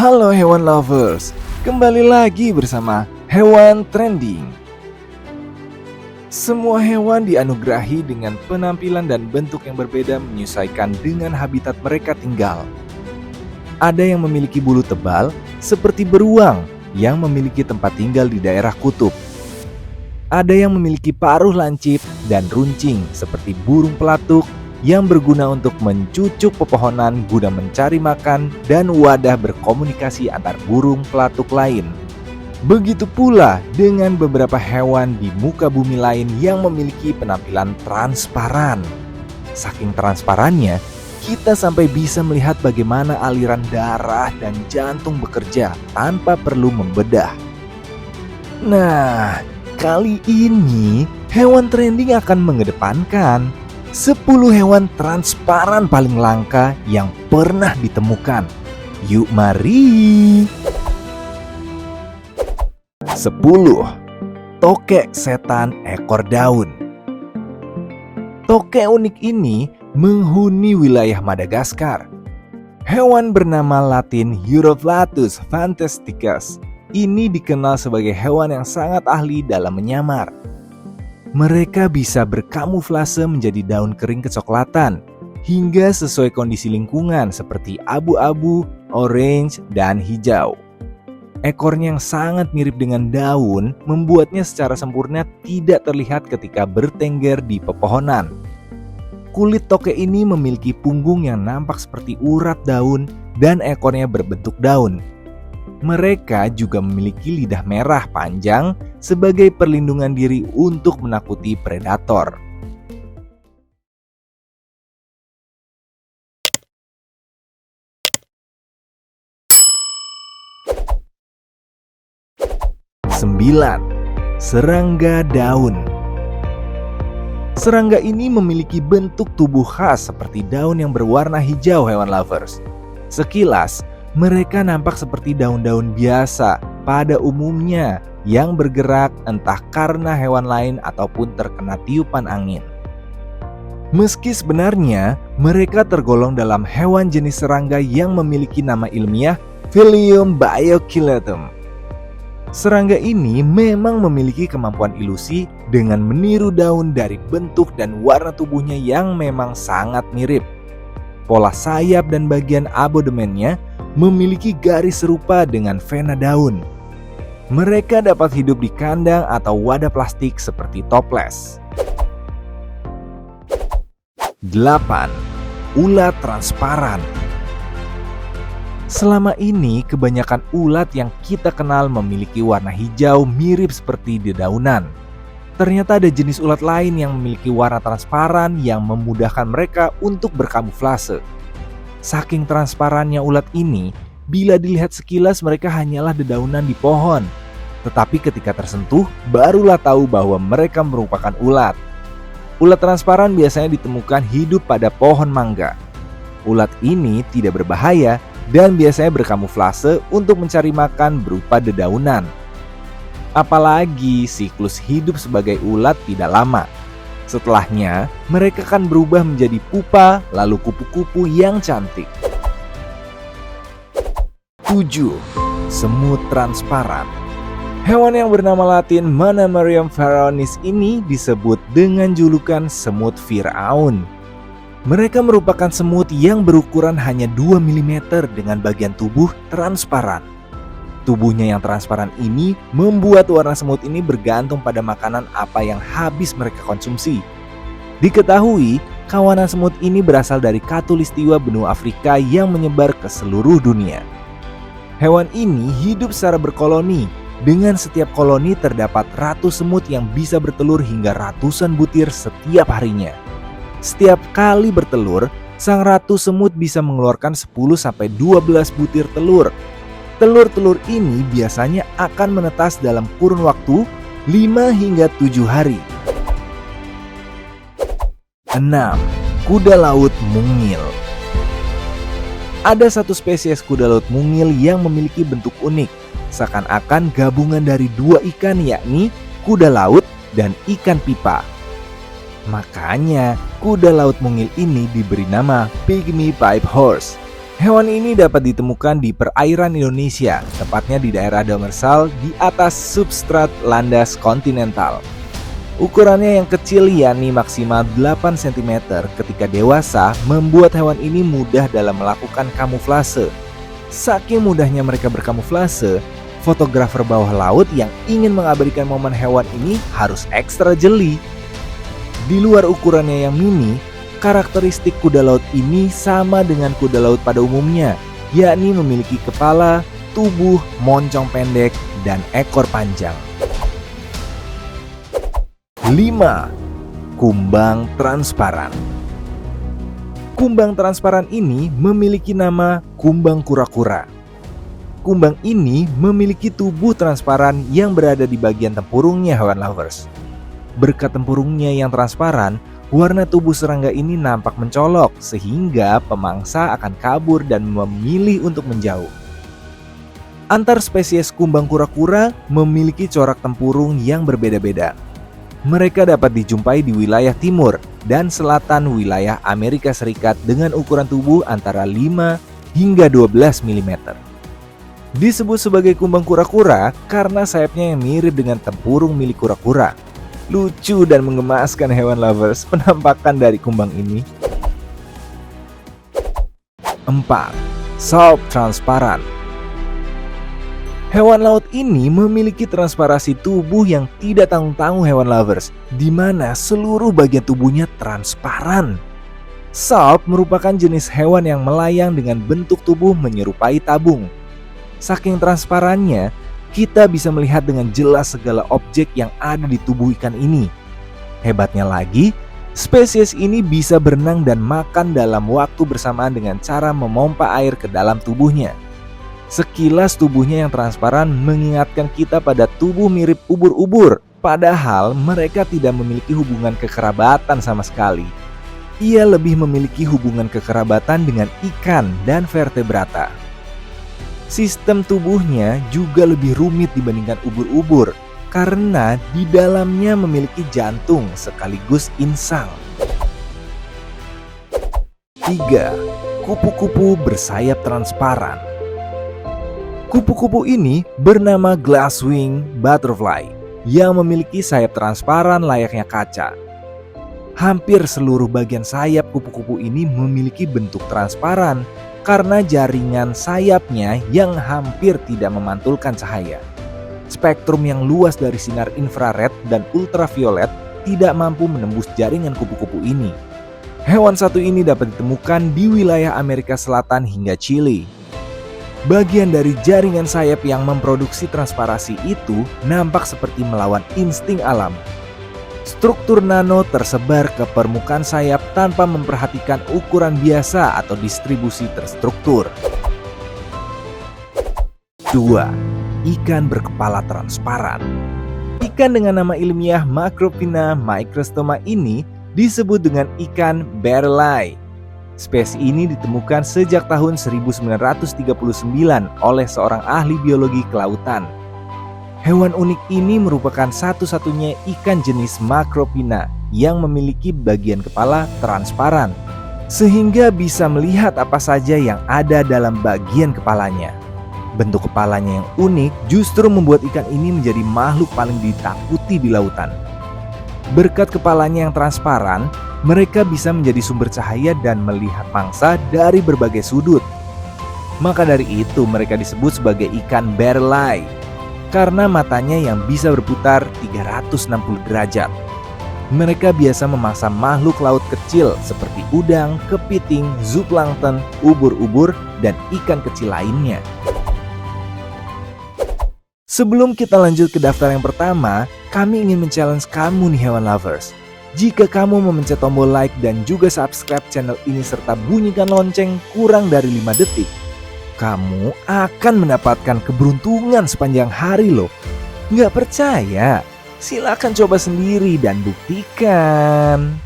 Halo hewan lovers, kembali lagi bersama Hewan Trending. Semua hewan dianugerahi dengan penampilan dan bentuk yang berbeda menyesuaikan dengan habitat mereka tinggal. Ada yang memiliki bulu tebal seperti beruang yang memiliki tempat tinggal di daerah kutub. Ada yang memiliki paruh lancip dan runcing seperti burung pelatuk yang berguna untuk mencucuk pepohonan guna mencari makan dan wadah berkomunikasi antar burung pelatuk lain. Begitu pula dengan beberapa hewan di muka bumi lain yang memiliki penampilan transparan. Saking transparannya, kita sampai bisa melihat bagaimana aliran darah dan jantung bekerja tanpa perlu membedah. Nah, kali ini Hewan Trending akan mengedepankan 10 hewan transparan paling langka yang pernah ditemukan. Yuk mari. 10. Tokek setan ekor daun. Tokek unik ini menghuni wilayah Madagaskar. Hewan bernama Latin Euryflatus fantasticus ini dikenal sebagai hewan yang sangat ahli dalam menyamar. Mereka bisa berkamuflase menjadi daun kering kecoklatan hingga sesuai kondisi lingkungan seperti abu-abu, orange, dan hijau. Ekornya yang sangat mirip dengan daun membuatnya secara sempurna tidak terlihat ketika bertengger di pepohonan. Kulit tokek ini memiliki punggung yang nampak seperti urat daun dan ekornya berbentuk daun. Mereka juga memiliki lidah merah panjang sebagai perlindungan diri untuk menakuti predator. Sembilan. Serangga daun. Serangga ini memiliki bentuk tubuh khas seperti daun yang berwarna hijau, hewan lovers. Sekilas, mereka nampak seperti daun-daun biasa pada umumnya yang bergerak entah karena hewan lain ataupun terkena tiupan angin. Meski sebenarnya mereka tergolong dalam hewan jenis serangga yang memiliki nama ilmiah Phyllium Biochilodum. Serangga ini memang memiliki kemampuan ilusi dengan meniru daun dari bentuk dan warna tubuhnya yang memang sangat mirip. Pola sayap dan bagian abodemennya memiliki garis serupa dengan vena daun. Mereka dapat hidup di kandang atau wadah plastik seperti toples. 8. Ulat transparan. Selama ini kebanyakan ulat yang kita kenal memiliki warna hijau mirip seperti dedaunan. Ternyata ada jenis ulat lain yang memiliki warna transparan yang memudahkan mereka untuk berkamuflase. Saking transparannya ulat ini, bila dilihat sekilas mereka hanyalah dedaunan di pohon. Tetapi ketika tersentuh, barulah tahu bahwa mereka merupakan ulat. Ulat transparan biasanya ditemukan hidup pada pohon mangga. Ulat ini tidak berbahaya dan biasanya berkamuflase untuk mencari makan berupa dedaunan. Apalagi siklus hidup sebagai ulat tidak lama. Setelahnya, mereka akan berubah menjadi pupa, lalu kupu-kupu yang cantik. 7. Semut transparan. Hewan yang bernama Latin Manamerium pharaonis ini disebut dengan julukan semut Firaun. Mereka merupakan semut yang berukuran hanya 2 mm dengan bagian tubuh transparan. Tubuhnya yang transparan ini membuat warna semut ini bergantung pada makanan apa yang habis mereka konsumsi. Diketahui, kawanan semut ini berasal dari khatulistiwa benua Afrika yang menyebar ke seluruh dunia. Hewan ini hidup secara berkoloni. Dengan setiap koloni terdapat ratus semut yang bisa bertelur hingga ratusan butir setiap harinya. Setiap kali bertelur, sang ratu semut bisa mengeluarkan 10-12 butir telur. Telur-telur ini biasanya akan menetas dalam kurun waktu 5 hingga 7 hari. 6. Kuda laut mungil. Ada satu spesies kuda laut mungil yang memiliki bentuk unik, seakan-akan gabungan dari dua ikan, yakni kuda laut dan ikan pipa. Makanya kuda laut mungil ini diberi nama Pygmy Pipe Horse. Hewan ini dapat ditemukan di perairan Indonesia, tepatnya di daerah demersal di atas substrat landas kontinental. Ukurannya yang kecil yakni maksimal 8 cm ketika dewasa membuat hewan ini mudah dalam melakukan kamuflase. Saking mudahnya mereka berkamuflase, fotografer bawah laut yang ingin mengabadikan momen hewan ini harus ekstra jeli. Di luar ukurannya yang mini, karakteristik kuda laut ini sama dengan kuda laut pada umumnya, yakni memiliki kepala, tubuh, moncong pendek, dan ekor panjang. 5. Kumbang transparan. Kumbang transparan ini memiliki nama kumbang kura-kura. Kumbang ini memiliki tubuh transparan yang berada di bagian tempurungnya hewan lovers. Berkat tempurungnya yang transparan, warna tubuh serangga ini nampak mencolok sehingga pemangsa akan kabur dan memilih untuk menjauh. Antar spesies kumbang kura-kura memiliki corak tempurung yang berbeda-beda. Mereka dapat dijumpai di wilayah timur dan selatan wilayah Amerika Serikat dengan ukuran tubuh antara 5 hingga 12 mm. Disebut sebagai kumbang kura-kura karena sayapnya yang mirip dengan tempurung milik kura-kura. Lucu dan menggemaskan hewan lovers penampakan dari kumbang ini. 4. Salp transparan. Hewan laut ini memiliki transparasi tubuh yang tidak tanggung-tanggung hewan lovers, di mana seluruh bagian tubuhnya transparan. Salp merupakan jenis hewan yang melayang dengan bentuk tubuh menyerupai tabung. Saking transparannya, kita bisa melihat dengan jelas segala objek yang ada di tubuh ikan ini. Hebatnya lagi, spesies ini bisa berenang dan makan dalam waktu bersamaan dengan cara memompa air ke dalam tubuhnya. Sekilas tubuhnya yang transparan mengingatkan kita pada tubuh mirip ubur-ubur, padahal mereka tidak memiliki hubungan kekerabatan sama sekali. Ia lebih memiliki hubungan kekerabatan dengan ikan dan vertebrata. Sistem tubuhnya juga lebih rumit dibandingkan ubur-ubur karena di dalamnya memiliki jantung sekaligus insang. 3. Kupu-kupu bersayap transparan. Kupu-kupu ini bernama glasswing butterfly yang memiliki sayap transparan layaknya kaca. Hampir seluruh bagian sayap kupu-kupu ini memiliki bentuk transparan karena jaringan sayapnya yang hampir tidak memantulkan cahaya. Spektrum yang luas dari sinar infrared dan ultraviolet tidak mampu menembus jaringan kupu-kupu ini. Hewan satu ini dapat ditemukan di wilayah Amerika Selatan hingga Chili. Bagian dari jaringan sayap yang memproduksi transparasi itu nampak seperti melawan insting alam. Struktur nano tersebar ke permukaan sayap tanpa memperhatikan ukuran biasa atau distribusi terstruktur. 2. Ikan berkepala transparan. Ikan dengan nama ilmiah Macropina microstoma ini disebut dengan ikan barreleye. Spesies ini ditemukan sejak tahun 1939 oleh seorang ahli biologi kelautan. Hewan unik ini merupakan satu-satunya ikan jenis Macropina yang memiliki bagian kepala transparan, sehingga bisa melihat apa saja yang ada dalam bagian kepalanya. Bentuk kepalanya yang unik justru membuat ikan ini menjadi makhluk paling ditakuti di lautan. Berkat kepalanya yang transparan, mereka bisa menjadi sumber cahaya dan melihat mangsa dari berbagai sudut. Maka dari itu mereka disebut sebagai ikan barreleye, karena matanya yang bisa berputar 360 derajat. Mereka biasa memangsa makhluk laut kecil seperti udang, kepiting, zooplankton, ubur-ubur, dan ikan kecil lainnya. Sebelum kita lanjut ke daftar yang pertama, kami ingin men-challenge kamu nih hewan lovers. Jika kamu memencet tombol like dan juga subscribe channel ini serta bunyikan lonceng kurang dari 5 detik, kamu akan mendapatkan keberuntungan sepanjang hari loh. Nggak percaya? Silakan coba sendiri dan buktikan.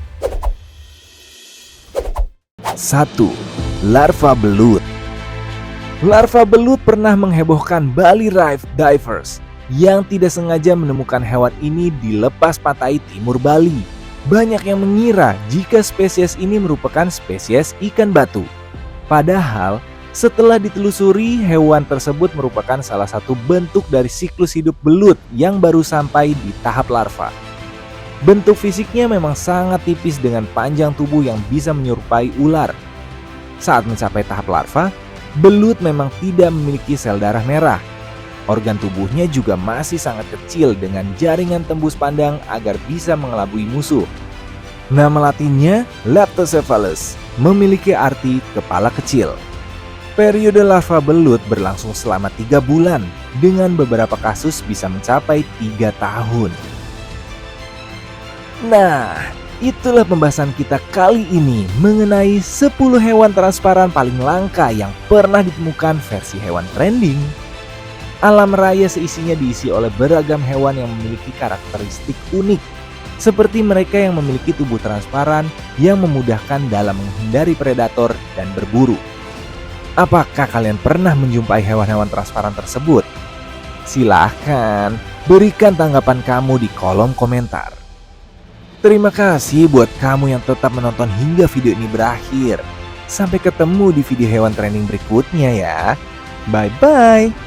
1. Larva belut. Larva belut pernah menghebohkan Bali Reef Divers yang tidak sengaja menemukan hewan ini di lepas pantai timur Bali. Banyak yang mengira jika spesies ini merupakan spesies ikan batu. Padahal Setelah ditelusuri, hewan tersebut merupakan salah satu bentuk dari siklus hidup belut yang baru sampai di tahap larva. Bentuk fisiknya memang sangat tipis dengan panjang tubuh yang bisa menyerupai ular. Saat mencapai tahap larva, belut memang tidak memiliki sel darah merah. Organ tubuhnya juga masih sangat kecil dengan jaringan tembus pandang agar bisa mengelabui musuh. Nama latinnya Leptocephalus, memiliki arti kepala kecil. Periode larva belut berlangsung selama 3 bulan, dengan beberapa kasus bisa mencapai 3 tahun. Nah, itulah pembahasan kita kali ini mengenai 10 hewan transparan paling langka yang pernah ditemukan versi hewan trending. Alam raya seisinya diisi oleh beragam hewan yang memiliki karakteristik unik, seperti mereka yang memiliki tubuh transparan yang memudahkan dalam menghindari predator dan berburu. Apakah kalian pernah menjumpai hewan-hewan transparan tersebut? Silahkan berikan tanggapan kamu di kolom komentar. Terima kasih buat kamu yang tetap menonton hingga video ini berakhir. Sampai ketemu di video hewan trending berikutnya ya. Bye-bye.